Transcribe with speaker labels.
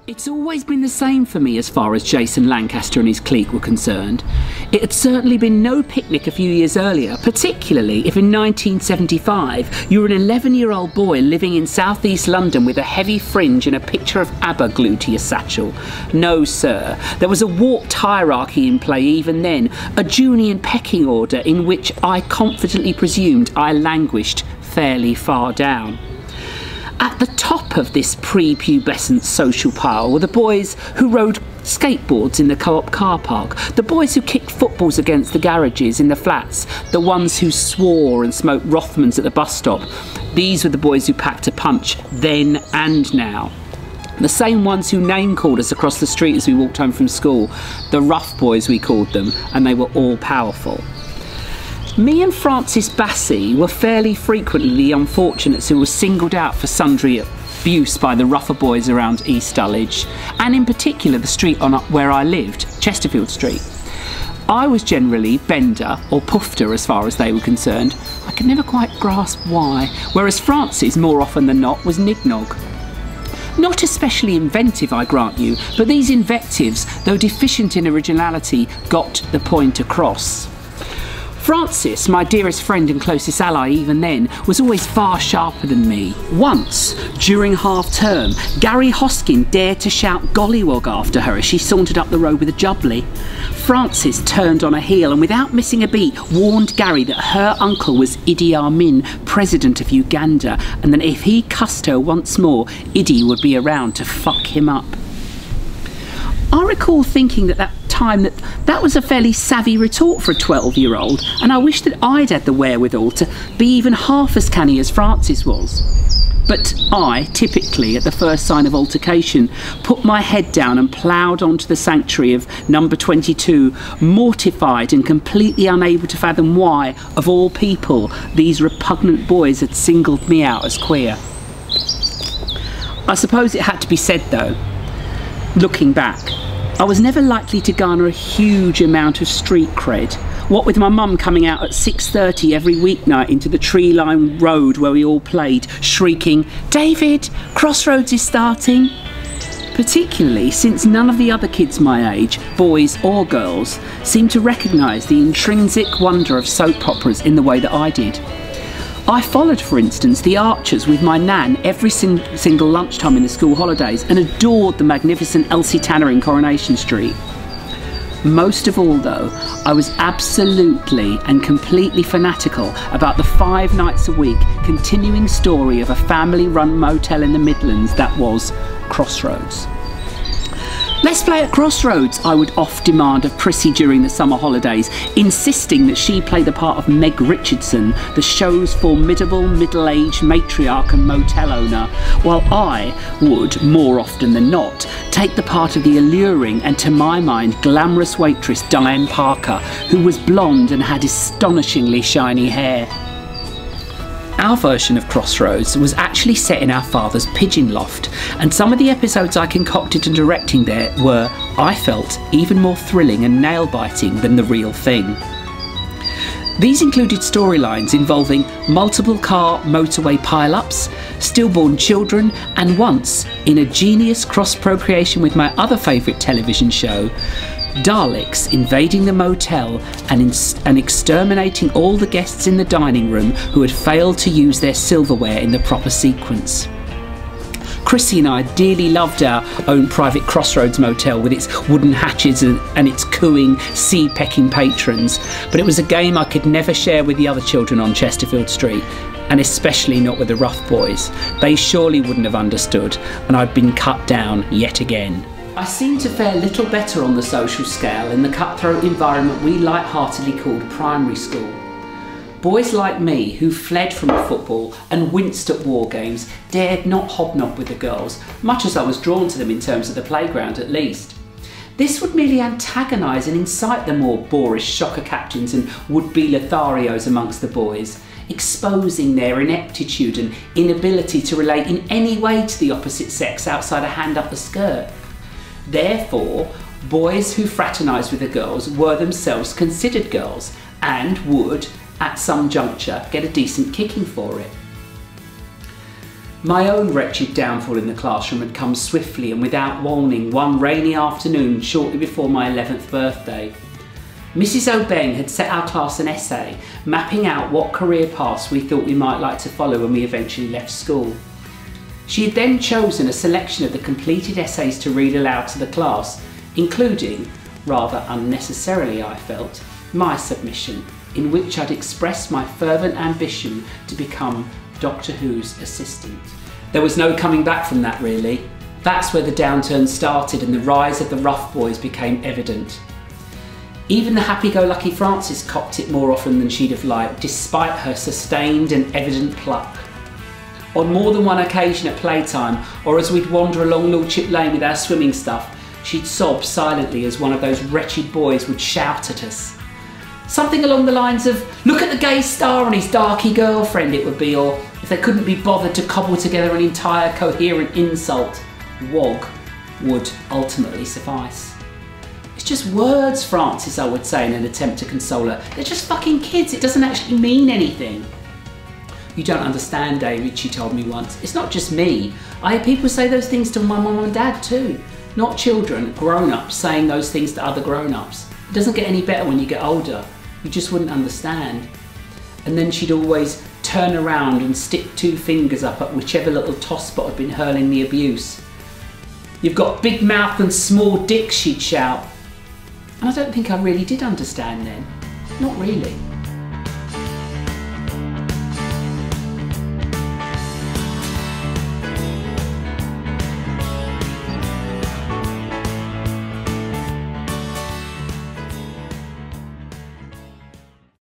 Speaker 1: It's always been the same for me as far as Jason Lancaster and his clique were concerned. It had certainly been no picnic a few years earlier, particularly if in 1975 you were an 11-year-old boy living in southeast London with a heavy fringe and a picture of ABBA glued to your satchel. No, sir, there was a warped hierarchy in play even then, a Jungian pecking order in which I confidently presumed I languished fairly far down. At the top of this pre-pubescent social pile were the boys who rode skateboards in the co-op car park, the boys who kicked footballs against the garages in the flats, the ones who swore and smoked Rothmans at the bus stop. These were the boys who packed a punch then and now. The same ones who name-called us across the street as we walked home from school. The rough boys we called them, and they were all powerful. Me and Francis Bassey were fairly frequently the unfortunates who were singled out for sundry abuse by the rougher boys around East Dulwich, and in particular the street on where I lived, Chesterfield Street. I was generally Bender or Pufter as far as they were concerned. I could never quite grasp why, whereas Francis, more often than not, was Nignog. Not especially inventive, I grant you, but these invectives, though deficient in originality, got the point across. Francis, my dearest friend and closest ally even then, was always far sharper than me. Once, during half-term, Gary Hoskin dared to shout gollywog after her as she sauntered up the road with a jubbly. Francis turned on a heel and without missing a beat warned Gary that her uncle was Idi Amin, president of Uganda, and that if he cussed her once more, Idi would be around to fuck him up. I recall thinking at that time that was a fairly savvy retort for a 12-year-old, and I wish that I'd had the wherewithal to be even half as canny as Francis was. But I, typically, at the first sign of altercation, put my head down and ploughed onto the sanctuary of number 22, mortified and completely unable to fathom why, of all people, these repugnant boys had singled me out as queer. I suppose it had to be said, though, looking back, I was never likely to garner a huge amount of street cred. What with my mum coming out at 6:30 every weeknight into the tree-lined road where we all played, shrieking, "David, Crossroads is starting!" Particularly since none of the other kids my age, boys or girls, seemed to recognise the intrinsic wonder of soap operas in the way that I did. I followed, for instance, the Archers with my nan every single lunchtime in the school holidays and adored the magnificent Elsie Tanner in Coronation Street. Most of all, though, I was absolutely and completely fanatical about the 5 nights a week continuing story of a family-run motel in the Midlands that was Crossroads. "Let's play at Crossroads," I would oft demand of Prissy during the summer holidays, insisting that she play the part of Meg Richardson, the show's formidable middle-aged matriarch and motel owner, while I would, more often than not, take the part of the alluring and, to my mind, glamorous waitress Diane Parker, who was blonde and had astonishingly shiny hair. Our version of Crossroads was actually set in our father's pigeon loft, and some of the episodes I concocted and directing there were, I felt, even more thrilling and nail-biting than the real thing. These included storylines involving multiple car motorway pile-ups, stillborn children, and once, in a genius cross-procreation with my other favourite television show, Daleks invading the motel and exterminating all the guests in the dining room who had failed to use their silverware in the proper sequence. Chrissy and I dearly loved our own private Crossroads motel with its wooden hatches and its cooing, sea-pecking patrons, but it was a game I could never share with the other children on Chesterfield Street, and especially not with the rough boys. They surely wouldn't have understood, and I'd been cut down yet again. I seemed to fare little better on the social scale in the cutthroat environment we light-heartedly called primary school. Boys like me, who fled from football and winced at war games, dared not hobnob with the girls, much as I was drawn to them in terms of the playground at least. This would merely antagonise and incite the more boorish shocker captains and would-be Lotharios amongst the boys, exposing their ineptitude and inability to relate in any way to the opposite sex outside a hand up the skirt. Therefore, boys who fraternised with the girls were themselves considered girls and would, at some juncture, get a decent kicking for it. My own wretched downfall in the classroom had come swiftly and without warning one rainy afternoon shortly before my 11th birthday. Mrs. O'Beng had set our class an essay, mapping out what career paths we thought we might like to follow when we eventually left school. She had then chosen a selection of the completed essays to read aloud to the class, including, rather unnecessarily I felt, my submission, in which I'd expressed my fervent ambition to become Doctor Who's assistant. There was no coming back from that really. That's where the downturn started and the rise of the rough boys became evident. Even the happy-go-lucky Frances copped it more often than she'd have liked, despite her sustained and evident pluck. On more than one occasion at playtime, or as we'd wander along Lordship Lane with our swimming stuff, she'd sob silently as one of those wretched boys would shout at us. Something along the lines of, "Look at the gay star and his darky girlfriend," it would be, or if they couldn't be bothered to cobble together an entire coherent insult, "wog" would ultimately suffice. "It's just words, Frances," I would say in an attempt to console her. "They're just fucking kids, it doesn't actually mean anything." "You don't understand, David," she told me once. "It's not just me. I hear people say those things to my mum and dad too. Not children, grown-ups saying those things to other grown-ups. It doesn't get any better when you get older. You just wouldn't understand." And then she'd always turn around and stick two fingers up at whichever little tosspot had been hurling the abuse. "You've got big mouth and small dick," she'd shout. And I don't think I really did understand then. Not really.